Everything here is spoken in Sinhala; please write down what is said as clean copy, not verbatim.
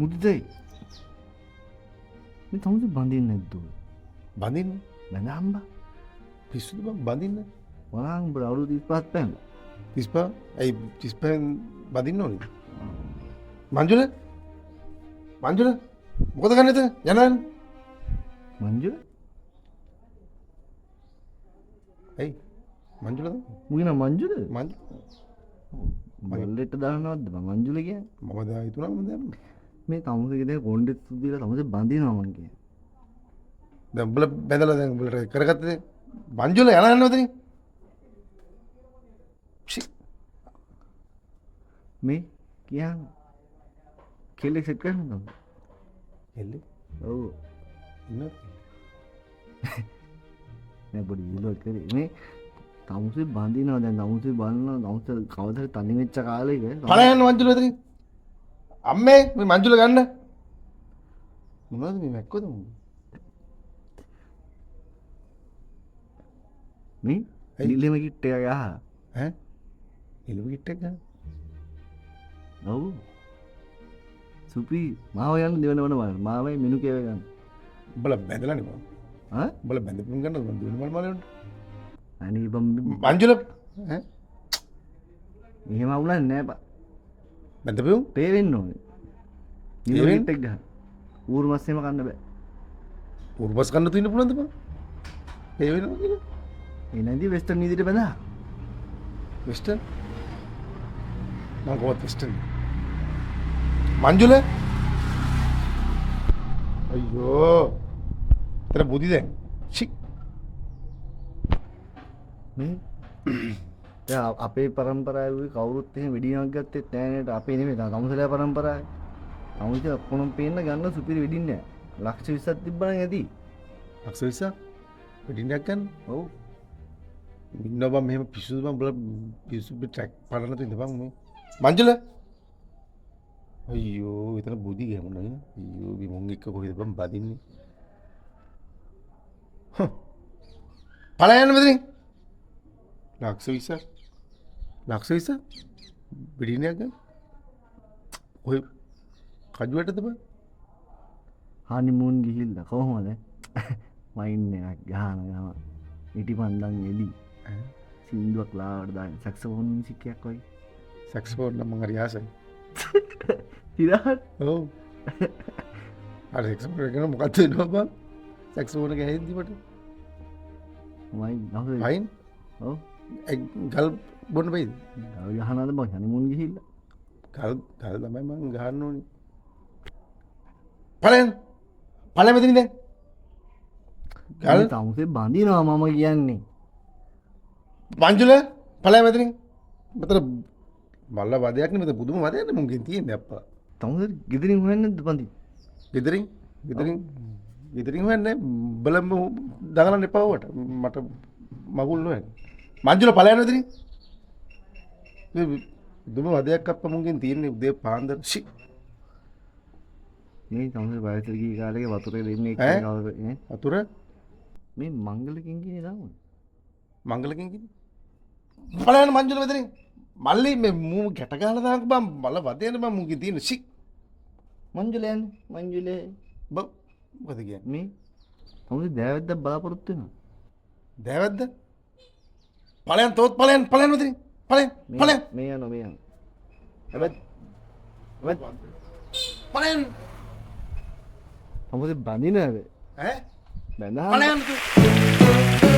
මුදිතයි මේ තමුසේ බඳින්නේ නැද්ද? බඳින්න බඳහම්බ පිස්සුද බං බඳින්න වරාන් බර අවුරුදු 35ක් පැන 35 ඇයි 35 බඳින්න ඕනේ මංජුල මොකද ගන්න එතන යනන් මංජුල ඇයි මංජුල මුගින මංජුල මංජු මල්ලෙට දානවද බං මංජුල කියන්නේ මම දා හිතුණා මම දැන් මේ තමුසේ ගෙදර කොණ්ඩෙත් සුදීලා තමුසේ බඳිනවා මං කියන්නේ දැන් උඹලා බැඳලා දැන් උඹලට කරගත්තද මංජුල යනන් නේද මේ කියන්නේ කෙල්ලෙක් සෙට් කරනවද? එල්ලේ ඔව් ඉන්න නෑ පොඩි විලෝ කරේ මේ තමුසේ බඳිනවා දැන් තමුසේ බලනවා තමුසේ කවදාද තනි වෙච්ච කාලෙක පලයන් මංජුල එතනින් අම්මේ මේ මංජුල ගන්න මොනවද මේ මැක්කෝද මේ නිලෙම කිට් එක ගහ ඈ ඉලු කිට් එක ගන්න ඔව් සුපි මාව යන්න දෙවනවන බලන්න මාවයි මිනු කේව ගන්න උඹලා බැඳලා නේ බං ආ උඹලා බැඳපුම් ගන්නද මං දෙවෙනි මල් මාලේ අනේ බම් මංජුල ඈ එහෙම වුණා නෑ බා බැඳපුම් පේ වෙන්න ඕනේ නිලෙම කිට් එක ගහ ඌරු මස් එහෙම කන්න බෑ උර්වස් ගන්න තුින්න පුළුවන්ද බං ඒ වෙනවා කියලා එනදී වෙස්ටර්න් නීතියට බඳා වෙස්ටර්න් මම කොහොමද වෙස්ටර්න් මංජුල අයියෝ තර බුදි දැන් චික් මේ දැන් අපේ પરම්පරාවේ කවුරුත් එහෙම වෙඩියක් ගත්තෙත් නෑ නේද අපේ නෙමෙයි තමුසලා પરම්පරාවේ තමුසේ ඔක්කොම පේන්න ගන්න සුපිරි වෙඩින්නේ නෑ ලක්ෂ 20ක් තිබ්බනම් ඇති අක්සවිසා වෙඩින්නක් ගන්න ඔව් ඉන්න බං මෙහෙම පිස්සුද බං උඹලා පිස්සු ට්‍රැක් පරන තුින්ද බං මේ මංජුල අයියෝ එතන බුදි ගෑමුණා නේ අයියෝ විමුන් එක්ක කොහෙද බං බදින්නේ පලයන් මෙතනින් ලක්ෂ 20 වෙඩින්නක් ගන්න ඔය කජුවටද බං හනිමූන් ගිහිල්ලා කොහොමද වයින් එකක් ගහන ගම ඉටි පන්දන් එලි සින්දුවක් ලාවට දාන්න සැක්සෆෝන් මියුසික් එකක් වගේ සැක්ස්ෆෝන් නම් මං හරි ආසයි ඉරහත් ඔව් අර සැක්ස්ෆෝන් එක ගැන මොකක්ද වෙනව බං සැක්ස්ෆෝන් එක ඇහෙද්දි මට වයින් නහේ වයින් ඔව් ගල් බොන්න බෑද ගල් ගහනද බං හනිමූන් ගිහිල්ලා ගල් තමයි මං ගහන්න ඕනේ පලයන් මෙතනින් දැන් ගල් තමුසේ බඳිනවා මම කියන්නේ මංජුල පලයන් මෙතනින් මෙතන මල්ල වදයක් නේ මෙතන පුදුම වදයක් නේ මුන්ගෙන් තියෙන්නේ අප්පා තමුසේ ගෙදරින් හොයන්නේ නැද්ද බඳි ගෙදරින් හොයන්නේ බලම් දඟලන්න එපා වට මට මගුල් නෑ මංජුල පලයන් මෙතනින් දුම වදයක් අප්පා මුන්ගෙන් තියෙන්නේ උදේ පාන්දර ෂි මේ තමුසේ වයසට ගිය කාලේ වතුරේ දෙන්නේ ඈ? කවුද නේ වතුර මේ මංගලකින් කියන්නේ දාමු මංගලකින් කිව්වේ පලයන් මංජුල මෙතනින් මල්ලි මේ මූ ගැට ගහලා දාන්න බං මල වදයන් බං මුන්ගෙන් තියෙන ෂි මංජුලයන් මංජුලේ මොකද කියන්නේ මේ තමුසේ දෑවැද්දක් බලාපොරොත්තු වෙනවා දෑවැද්ද පලයන් තෝත් පලයන් මෙතනින් පලයන් මේ යනවා හැබැයි පලයන් තමුසේ බඳින හැබැයි ඈ බඳහම පලයන්